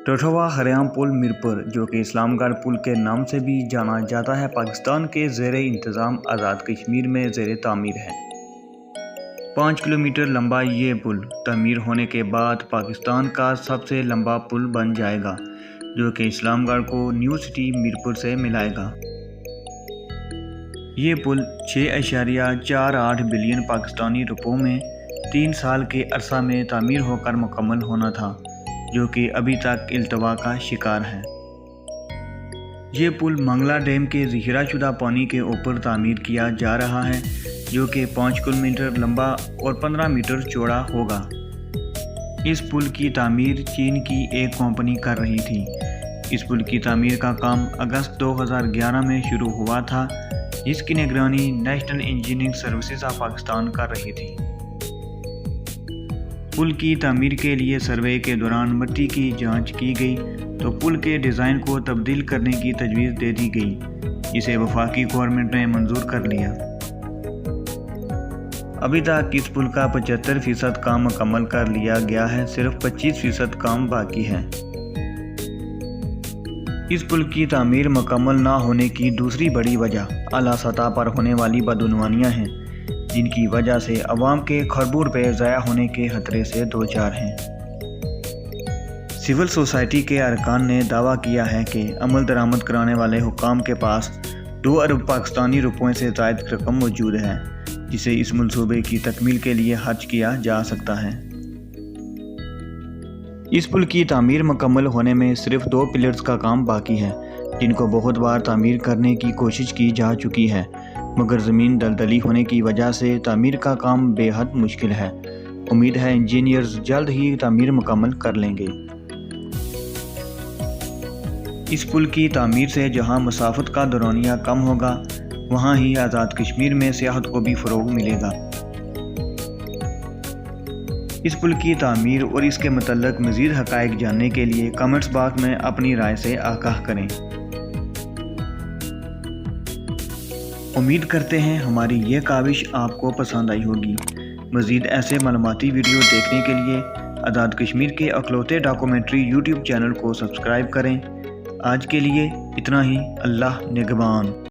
टोटवा हरियाम पुल मीरपुर, जो कि इस्लामगढ़ पुल के नाम से भी जाना जाता है, पाकिस्तान के ज़ेर इंतज़ाम आज़ाद कश्मीर में ज़ेर तामीर है। 5 किलोमीटर लंबा ये पुल तामीर होने के बाद पाकिस्तान का सबसे लंबा पुल बन जाएगा, जो कि इस्लामगढ़ को न्यू सिटी मीरपुर से मिलाएगा। ये पुल 6.48 बिलियन पाकिस्तानी रुपयों में 3 साल के अरसा में तामीर होकर मुकम्मल होना था, जो कि अभी तक इल्तवा का शिकार है। ये पुल मंगला डैम के ज़ख़ीराशुदा पानी के ऊपर तामीर किया जा रहा है, जो कि 5 किलोमीटर लंबा और 15 मीटर चौड़ा होगा। इस पुल की तामीर चीन की एक कंपनी कर रही थी। इस पुल की तामीर का काम अगस्त 2011 में शुरू हुआ था, जिसकी निगरानी national engineering services of Pakistan कर रही थी। पुल की तामीर के लिए सर्वे के दौरान मिट्टी की जांच की गई तो पुल के डिज़ाइन को तब्दील करने की तजवीज़ दे दी गई, जिसे वफाकी गवर्नमेंट ने मंजूर कर लिया। अभी तक इस पुल का 75% काम मुकम्मल कर लिया गया है, सिर्फ 25% काम बाकी है। इस पुल की तामीर मुकम्मल ना होने की दूसरी बड़ी वजह आला सतह पर होने वाली बदउनवानियाँ हैं, जिनकी वजह से अवाम के खरबों रुपये ज़ाया होने के खतरे से दो चार हैं। सिविल सोसाइटी के अरकान ने दावा किया है कि अमल दरामद कराने वाले हुक्काम के पास 2 अरब पाकिस्तानी रुपयों से ज़ायद रकम मौजूद है, जिसे इस मंसूबे की तकमील के लिए खर्च किया जा सकता है। इस पुल की तामीर मुकम्मल होने में सिर्फ 2 पिलर्स का काम बाकी है, जिनको बहुत बार तामीर करने की कोशिश की जा चुकी है, मगर ज़मीन दलदली होने की वजह से तामीर का काम बेहद मुश्किल है। उम्मीद है इंजीनियर्स जल्द ही तामीर मुकम्मल कर लेंगे। इस पुल की तामीर से जहां मसाफत का दौरानिया कम होगा, वहां ही आज़ाद कश्मीर में सियाहत को भी फ़रोग़ मिलेगा। इस पुल की तामीर और इसके मुतल्लिक़ मज़ीद हक़ाइक़ जानने के लिए कमेंट्स बॉक्स में अपनी राय से आगाह करें। उम्मीद करते हैं हमारी ये काविश आपको पसंद आई होगी। मज़ीद ऐसे मालूमाती वीडियो देखने के लिए आज़ाद कश्मीर के अखलौते डॉक्यूमेंट्री यूट्यूब चैनल को सब्सक्राइब करें। आज के लिए इतना ही। अल्लाह निगहबान।